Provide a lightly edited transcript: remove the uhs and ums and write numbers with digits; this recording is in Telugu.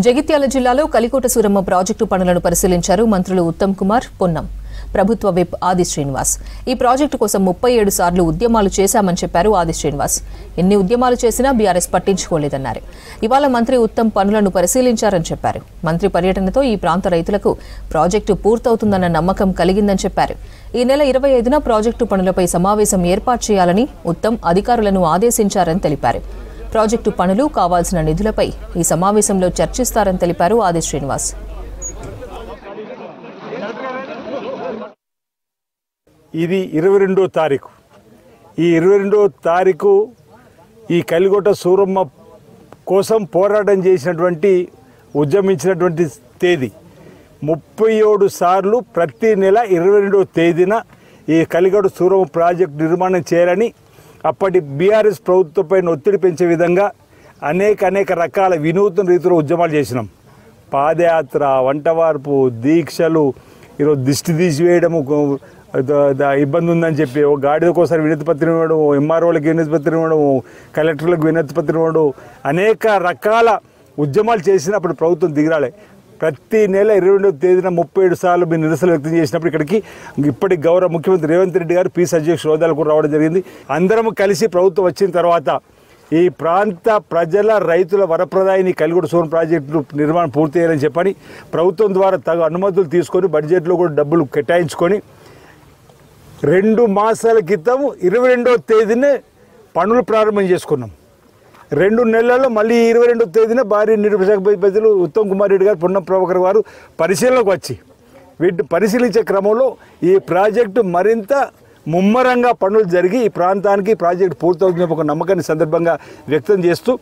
జగిత్యాల జిల్లాలో కలికోట సూరమ్మ ప్రాజెక్టు పనులను పరిశీలించారు మంత్రులు ఉత్తమ్ కుమార్, పొన్నం. ప్రభుత్వ విప్ ఆది శ్రీనివాస్ ఈ ప్రాజెక్టు కోసం 37 సార్లు ఉద్యమాలు చేశామని చెప్పారు ఆది శ్రీనివాస్. ఎన్ని ఉద్యమాలు చేసినా బీఆర్ఎస్ పట్టించుకోలేదన్నారు. ఇవాళ మంత్రి ఉత్తమ్ పనులను పరిశీలించారని చెప్పారు. మంత్రి పర్యటనతో ఈ ప్రాంత రైతులకు ప్రాజెక్టు పూర్తవుతుందన్న నమ్మకం కలిగిందని చెప్పారు. ఈ నెల 25న ప్రాజెక్టు పనులపై సమావేశం ఏర్పాటు చేయాలని ఉత్తమ్ అధికారులను ఆదేశించారని తెలిపారు. ప్రాజెక్టు పనులు కావాల్సిన నిధులపై ఈ సమావేశంలో చర్చిస్తారని తెలిపారు ఆది శ్రీనివాస్. ఇది 22వ తారీఖు. ఈ 22వ తారీఖు ఈ కలికోట సూరమ్మ కోసం పోరాటం చేసినటువంటి ఉద్యమించినటువంటి తేదీ. 37 సార్లు ప్రతి నెల 22వ తేదీన ఈ కలికోట సూరమ్మ ప్రాజెక్టు నిర్మాణం చేయాలని అప్పటి బీఆర్ఎస్ ప్రభుత్వంపై ఒత్తిడి పెంచే విధంగా అనేక రకాల వినూత్న రీతిలో ఉద్యమాలు చేసినాం. పాదయాత్ర, వంటవార్పు, దీక్షలు, ఈరోజు దిష్టి తీసివేయడము, ఇబ్బంది ఉందని చెప్పి ఒక గాడిదకోసారి వినతి పత్రం ఇవ్వడం, ఎంఆర్ఓలకు వినతి పత్రం ఇవ్వడం, కలెక్టర్లకు వినతి పత్రం ఇవ్వడం, అనేక రకాల ఉద్యమాలు చేసినప్పుడు ప్రభుత్వం దిగిరాలే. ప్రతి నెల 22వ తేదీన 37 సార్లు మీరు నిరసన వ్యక్తం చేసినప్పుడు ఇక్కడికి ఇప్పటి గౌరవ ముఖ్యమంత్రి రేవంత్ రెడ్డి గారు పీస్ అధ్యక్షుల హోదాలు కూడా రావడం జరిగింది. అందరం కలిసి ప్రభుత్వం వచ్చిన తర్వాత ఈ ప్రాంత ప్రజల రైతుల వరప్రదాయిని కలికోట సూరమ్మ ప్రాజెక్టు నిర్మాణం పూర్తి చేయాలని చెప్పని ప్రభుత్వం ద్వారా తగు అనుమతులు తీసుకొని బడ్జెట్లో కూడా డబ్బులు కేటాయించుకొని 2 మాసాల క్రితం 22వ తేదీనే పనులు ప్రారంభం చేసుకున్నాం. 2 నెలల్లో మళ్ళీ 22వ తేదీన భారీ నిరుపేదలు ఉత్తమ్ కుమార్ రెడ్డి గారు, పొన్నం ప్రభాకర్ గారు పరిశీలనకు వచ్చి వీటిని పరిశీలించే క్రమంలో ఈ ప్రాజెక్టు మరింత ముమ్మరంగా పనులు జరిగి ఈ ప్రాంతానికి ప్రాజెక్టు పూర్తవుతున్న ఒక నమ్మకాన్ని సందర్భంగా వ్యక్తం చేస్తూ